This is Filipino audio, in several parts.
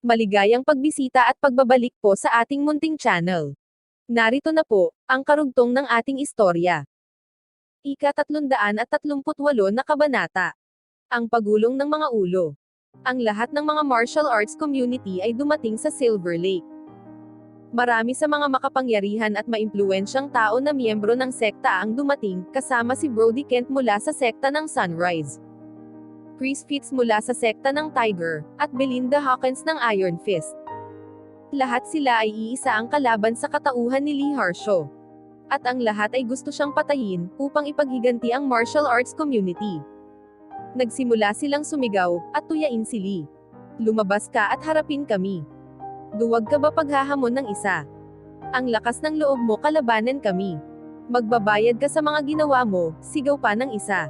Maligayang pagbisita at pagbabalik po sa ating munting channel. Narito na po, ang karugtong ng ating istorya. Ika-338 na kabanata. Ang pagulong ng mga ulo. Ang lahat ng mga martial arts community ay dumating sa Silver Lake. Marami sa mga makapangyarihan at maimpluwensyang tao na miyembro ng sekta ang dumating, kasama si Brody Kent mula sa sekta ng Sunrise, Chris Fitz mula sa sekta ng Tiger, at Belinda Hawkins ng Iron Fist. Lahat sila ay iisa ang kalaban sa katauhan ni Lee Harshaw. At ang lahat ay gusto siyang patayin, upang ipaghiganti ang martial arts community. Nagsimula silang sumigaw, at tuyain si Lee. Lumabas ka at harapin kami. Duwag ka ba paghahamon ng isa? Ang lakas ng loob mo kalabanan kami. Magbabayad ka sa mga ginawa mo, sigaw pa ng isa.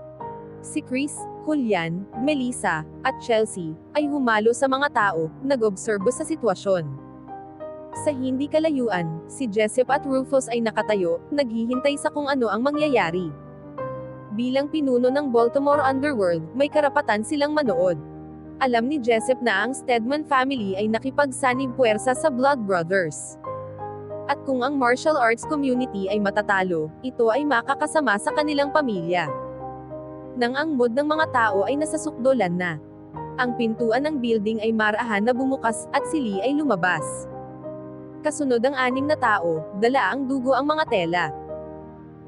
Si Chris, Julian, Melissa, at Chelsea, ay humalo sa mga tao, nag-obserbo sa sitwasyon. Sa hindi kalayuan, si Jessup at Rufus ay nakatayo, naghihintay sa kung ano ang mangyayari. Bilang pinuno ng Baltimore Underworld, may karapatan silang manood. Alam ni Jessup na ang Stedman family ay nakipagsanib puwersa sa Blood Brothers. At kung ang martial arts community ay matatalo, ito ay makakasama sa kanilang pamilya. Nang ang mood ng mga tao ay nasasukdolan na. Ang pintuan ng building ay marahan na bumukas, at si Lee ay lumabas. Kasunod ang 6 na tao, dala ang dugo ang mga tela.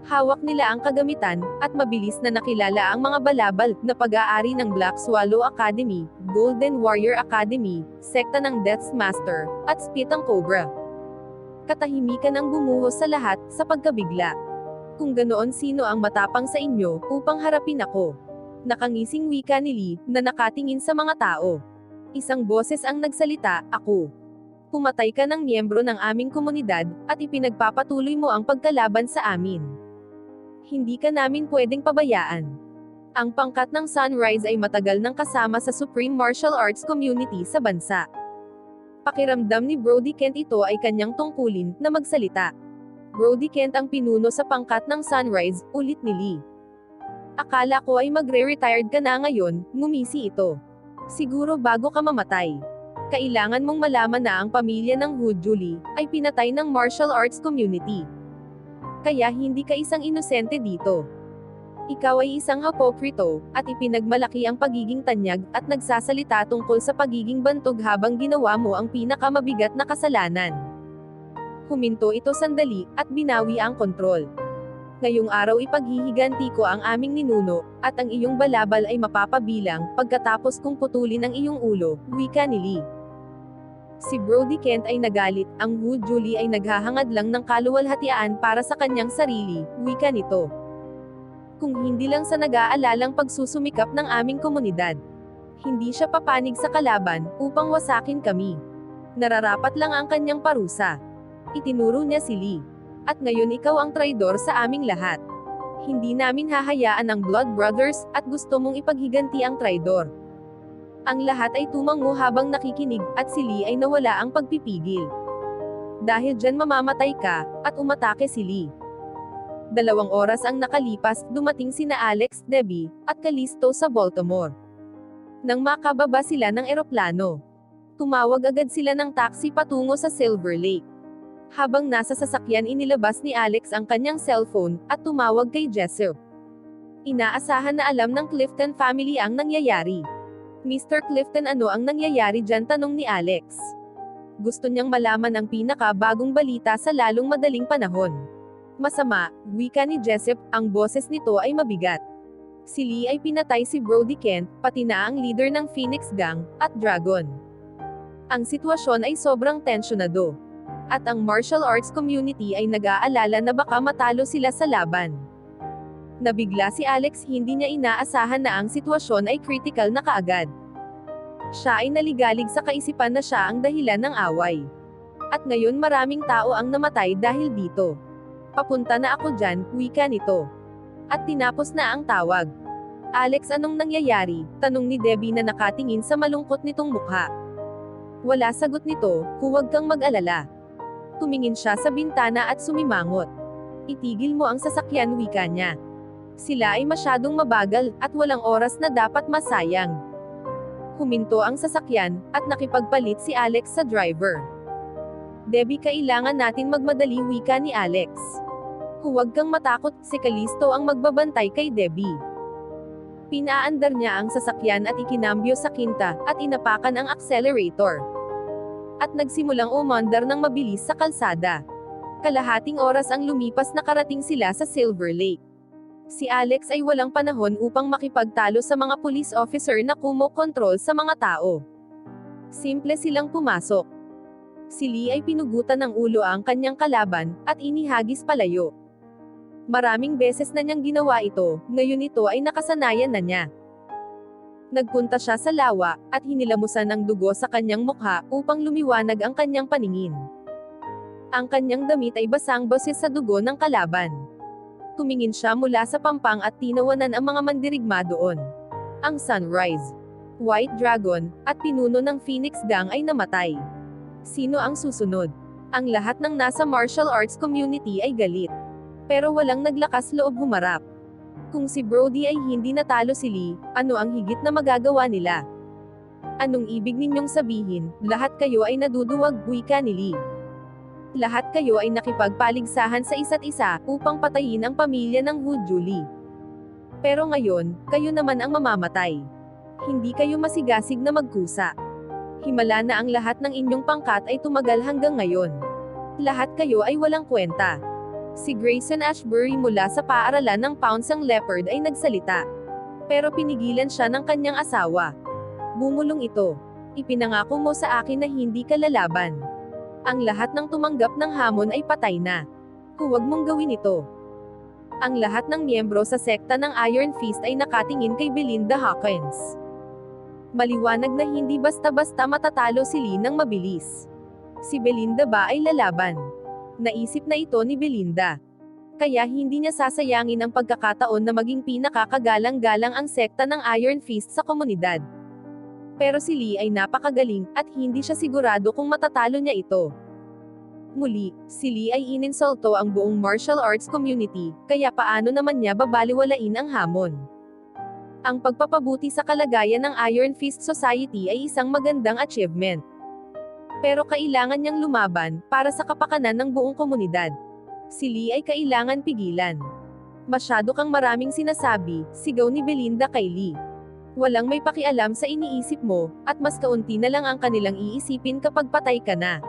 Hawak nila ang kagamitan, at mabilis na nakilala ang mga balabal, na pag-aari ng Black Swallow Academy, Golden Warrior Academy, sekta ng Death's Master, at Spit ang Cobra. Katahimikan ang bumuhos sa lahat, sa pagkabigla. Kung ganoon sino ang matapang sa inyo, upang harapin ako? Nakangising wika ni Lee, na nakatingin sa mga tao. Isang boses ang nagsalita, ako. Pumatay ka ng miyembro ng aming komunidad, at ipinagpapatuloy mo ang pagkalaban sa amin. Hindi ka namin pwedeng pabayaan. Ang pangkat ng Sunrise ay matagal nang kasama sa Supreme Martial Arts Community sa bansa. Pakiramdam ni Brody Kent ito ay kanyang tungkulin, na magsalita. Brody Kent ang pinuno sa pangkat ng Sunrise, ulit ni Lee. Akala ko ay magre-retired ka na ngayon, ngumisi ito. Siguro bago ka mamatay. Kailangan mong malaman na ang pamilya ng Hood Julie, ay pinatay ng martial arts community. Kaya hindi ka isang inosente dito. Ikaw ay isang hapokrito, at ipinagmalaki ang pagiging tanyag, at nagsasalita tungkol sa pagiging bantog habang ginawa mo ang pinakamabigat na kasalanan. Huminto ito sandali, at binawi ang kontrol. Ngayong araw ipaghihiganti ko ang aming ninuno, at ang iyong balabal ay mapapabilang, pagkatapos kong putulin ang iyong ulo, wika ni Lee. Si Brody Kent ay nagalit, ang Wood Julie ay naghahangad lang ng kaluwalhatian para sa kanyang sarili, wika nito. Kung hindi lang sa nag-aalalang pagsusumikap ng aming komunidad. Hindi siya papanig sa kalaban, upang wasakin kami. Nararapat lang ang kanyang parusa. Itinuro niya si Lee. At ngayon ikaw ang traidor sa aming lahat. Hindi namin hahayaan ang Blood Brothers, at gusto mong ipaghiganti ang traidor. Ang lahat ay tumango habang nakikinig, at si Lee ay nawala ang pagpipigil. Dahil dyan mamamatay ka, at umatake si Lee. 2 oras ang nakalipas, dumating sina Alex, Debbie, at Callisto sa Baltimore. Nang makababa sila ng eroplano, tumawag agad sila ng taxi patungo sa Silver Lake. Habang nasa sasakyan inilabas ni Alex ang kanyang cellphone, at tumawag kay Jessup. Inaasahan na alam ng Clifton family ang nangyayari. Mr. Clifton, ano ang nangyayari dyan? Tanong ni Alex. Gusto niyang malaman ang pinaka-bagong balita sa lalong madaling panahon. Masama, wika ni Jessup, ang boses nito ay mabigat. Si Lee ay pinatay si Brody Kent, pati na ang leader ng Phoenix Gang, at Dragon. Ang sitwasyon ay sobrang tensyonado. At ang martial arts community ay nag-aalala na baka matalo sila sa laban. Nabigla si Alex, hindi niya inaasahan na ang sitwasyon ay critical na kaagad. Siya ay naligalig sa kaisipan na siya ang dahilan ng away. At ngayon maraming tao ang namatay dahil dito. Papunta na ako dyan, wika nito. At tinapos na ang tawag. Alex, anong nangyayari? Tanong ni Debbie na nakatingin sa malungkot nitong mukha. Wala sagot nito, huwag kang mag-alala. Tumingin siya sa bintana at sumimangot. Itigil mo ang sasakyan, wika niya. Sila ay masyadong mabagal, at walang oras na dapat masayang. Huminto ang sasakyan, at nakipagpalit si Alex sa driver. Debbie, kailangan natin magmadali, wika ni Alex. Huwag kang matakot, si Callisto ang magbabantay kay Debbie. Pinaandar niya ang sasakyan at ikinambyo sa kinta, at inapakan ang accelerator. At nagsimulang umandar ng mabilis sa kalsada. Kalahating oras ang lumipas na karating sila sa Silver Lake. Si Alex ay walang panahon upang makipagtalo sa mga police officer na kumokontrol sa mga tao. Simple silang pumasok. Si Lee ay pinugutan ng ulo ang kanyang kalaban, at inihagis palayo. Maraming beses na niyang ginawa ito, ngayon ito ay nakasanayan na niya. Nagpunta siya sa lawa, at hinilamusan ng dugo sa kanyang mukha, upang lumiwanag ang kanyang paningin. Ang kanyang damit ay basang-boses sa dugo ng kalaban. Tumingin siya mula sa pampang at tinawanan ang mga mandirigma doon. Ang Sunrise, White Dragon, at pinuno ng Phoenix Gang ay namatay. Sino ang susunod? Ang lahat ng nasa martial arts community ay galit. Pero walang naglakas loob humarap. Kung si Brody ay hindi natalo si Lee, ano ang higit na magagawa nila? Anong ibig ninyong sabihin, lahat kayo ay naduduwag, wika ni Lee. Lahat kayo ay nakipagpaligsahan sa isa't isa, upang patayin ang pamilya ng Hu Julie. Pero ngayon, kayo naman ang mamamatay. Hindi kayo masigasig na magkusa. Himala na ang lahat ng inyong pangkat ay tumagal hanggang ngayon. Lahat kayo ay walang kwenta. Si Grayson Ashbury mula sa paaralan ng Pouncing Leopard ay nagsalita. Pero pinigilan siya ng kanyang asawa. Bumulong ito. Ipinangako mo sa akin na hindi ka lalaban. Ang lahat ng tumanggap ng hamon ay patay na. Huwag mong gawin ito. Ang lahat ng miyembro sa sekta ng Iron Fist ay nakatingin kay Belinda Hawkins. Maliwanag na hindi basta-basta matatalo si Lee ng mabilis. Si Belinda ba ay lalaban? Naisip na ito ni Belinda. Kaya hindi niya sasayangin ang pagkakataon na maging pinakakagalang-galang ang sekta ng Iron Fist sa komunidad. Pero si Lee ay napakagaling, at hindi siya sigurado kung matatalo niya ito. Muli, si Lee ay ininsulto ang buong martial arts community, kaya paano naman niya babaliwalain ang hamon? Ang pagpapabuti sa kalagayan ng Iron Fist Society ay isang magandang achievement. Pero kailangan niyang lumaban, para sa kapakanan ng buong komunidad. Si Lee ay kailangan pigilan. Masyado kang maraming sinasabi, sigaw ni Belinda kay Lee. Walang may pakialam sa iniisip mo, at mas kaunti na lang ang kanilang iisipin kapag patay ka na.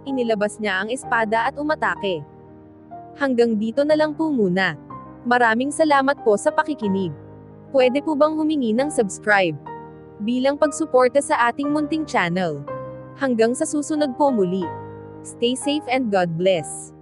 Inilabas niya ang espada at umatake. Hanggang dito na lang po muna. Maraming salamat po sa pakikinig. Pwede po bang humingi ng subscribe? Bilang pagsuporta sa ating munting channel. Hanggang sa susunod po muli. Stay safe and God bless.